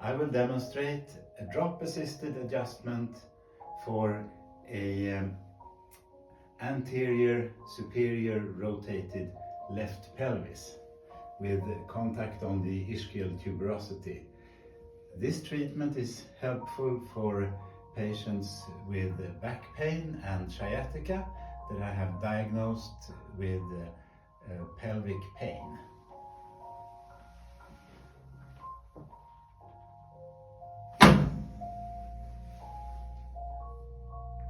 I will demonstrate a drop-assisted adjustment for a anterior superior rotated left pelvis with contact on the ischial tuberosity. This treatment is helpful for patients with back pain and sciatica that I have diagnosed with pelvic pain.